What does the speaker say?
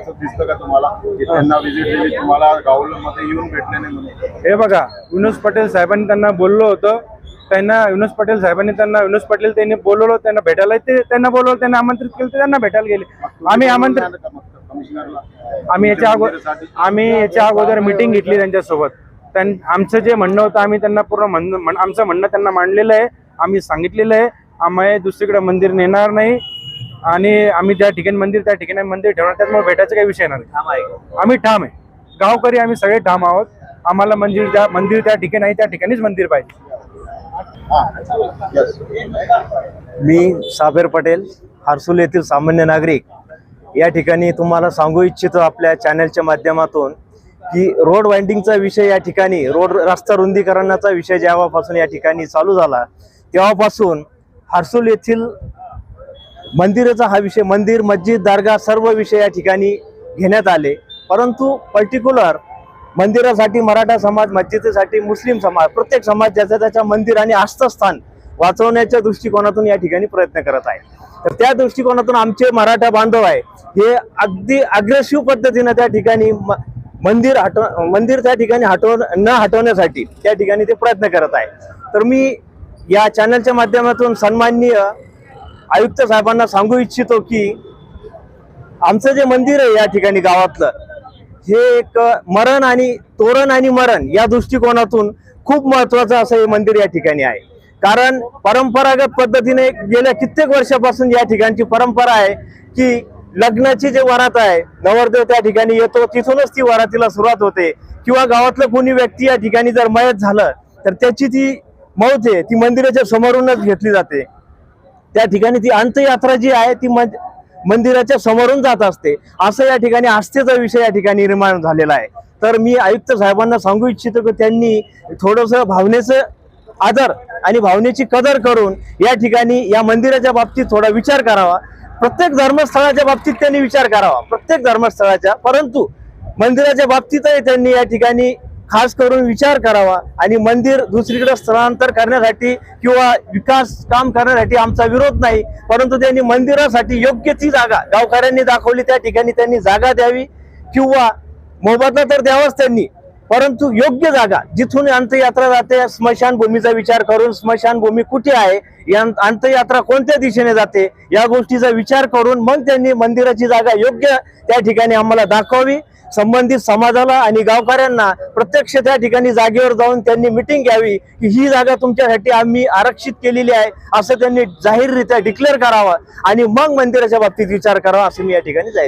असं दिसतं का तुम्हाला की त्यांना व्हिजिट दिली, तुम्हाला गावमध्ये येऊन भेटले नाही म्हणून? हे बघा, विनोद पटेल साहेबांनी त्यांना बोललो होतं, त्यांना विनोद पटेल साहेबांनी विनोद पटेल त्यांनी बोलवलं, त्यांना भेटायला त्यांना बोलवलं, त्यांना आमंत्रित केलं, त्यांना भेटायला गेले. आम्ही आमंत्रित आम्ही याच्या अगोदर मीटिंग घेतली त्यांच्यासोबत. आमचं जे म्हणणं होतं आम्ही त्यांना पूर्ण आमचं म्हणणं त्यांना मांडलेलं आहे. आम्ही सांगितलेलं आहे आम्ही दुसरीकडे मंदिर नेणार नाही आणि आम्ही ज्या ठिकाणी मंदिर त्या ठिकाणी मंदिर ठेवणार, त्यामुळे भेटायचा काही विषय नाही. आम्ही ठाम आहे, गावकरी आम्ही सगळे ठाम आहोत. आम्हाला मंदिर त्या ठिकाणी आहे, त्या ठिकाणीच मंदिर पाहिजे. मी साबेर पटेल, हर्सुल येथील सामान्य नागरिक. या ठिकाणी तुम्हाला सांगू इच्छितो आपल्या चॅनलच्या माध्यमातून की रोड वाइंडिंगचा विषय, या ठिकाणी रस्ता रुंदीकरणाचा विषय जेव्हापासून या ठिकाणी चालू झाला तेव्हापासून हर्सुल येथील मंदिराचा हा विषय, मंदिर, मस्जिद, दर्गा सर्व विषय या ठिकाणी घेण्यात आले. परंतु पर्टिक्युलर मंदिरासाठी मराठा समाज, मस्जिदीसाठी मुस्लिम समाज, प्रत्येक समाज ज्याचं त्याच्या मंदिर आणि आस्थास्थान वाचवण्याच्या दृष्टिकोनातून या ठिकाणी प्रयत्न करत आहे. तर त्या दृष्टिकोनातून आमचे मराठा बांधव आहे हे अगदी अग्रेसिव्ह पद्धतीने त्या ठिकाणी मंदिर त्या ठिकाणी न हटवण्यासाठी त्या ठिकाणी ते प्रयत्न करत आहे. तर मी या चॅनलच्या माध्यमातून सन्माननीय आयुक्त साहेबांना सांगू इच्छितो की आमचं जे मंदिर आहे या ठिकाणी गावातलं, हे एक मरण आणि तोरण आणि मरण या दृष्टिकोनातून खूप महत्वाचं असं हे मंदिर या ठिकाणी आहे. कारण परंपरागत पद्धतीने गेल्या कित्येक वर्षापासून या ठिकाणची परंपरा आहे की लग्नाची जे वरात आहे, नवरदेव त्या ठिकाणी येतो, तिथूनच ती वरातीला सुरुवात होते. किंवा गावातलं कोणी व्यक्ती या ठिकाणी जर मयत झालं तर त्याची ती मौत आहे ती मंदिराच्या समोरूनच घेतली जाते. त्या ठिकाणी ती अंत्ययात्रा जी आहे ती मंदिराच्या समोरून जात असते. असं या ठिकाणी आस्थेचा विषय या ठिकाणी निर्माण झालेला आहे. तर मी आयुक्त साहेबांना सांगू इच्छितो की त्यांनी थोडंसं भावनेचं आदर आणि भावनेची कदर करून या ठिकाणी या मंदिराच्या बाबतीत थोडा विचार करावा. प्रत्येक धर्मस्थळाच्या बाबतीत त्यांनी विचार करावा, प्रत्येक धर्मस्थळाच्या, परंतु मंदिराच्या बाबतीतही त्यांनी या ठिकाणी खास करून विचार करावा. आणि मंदिर दुसरीकडे स्थलांतर करण्यासाठी किंवा विकास काम करण्यासाठी आमचा विरोध नाही, परंतु त्यांनी मंदिरासाठी योग्य ती जागा गावकऱ्यांनी दाखवली त्या ठिकाणी त्यांनी जागा द्यावी. किंवा मोबदला तर द्यावाच त्यांनी, परंतु योग्य जागा जिथून अंत्ययात्रा जाते, स्मशानभूमीचा विचार करून स्मशानभूमी कुठे आहे, या अंत्ययात्रा कोणत्या दिशेने जाते या गोष्टीचा विचार करून मग त्यांनी मंदिराची जागा योग्य त्या ठिकाणी आम्हाला दाखवावी. संबंधित समाजाला आणि गावकऱ्यांना प्रत्यक्ष त्या ठिकाणी जागेवर जाऊन त्यांनी मीटिंग घ्यावी की ही जागा तुमच्यासाठी आम्ही आरक्षित केलेली आहे असं त्यांनी जाहीररित्या डिक्लेअर करावं आणि मग मंदिराच्या बाबतीत विचार करावा असं मी या ठिकाणी जाहीर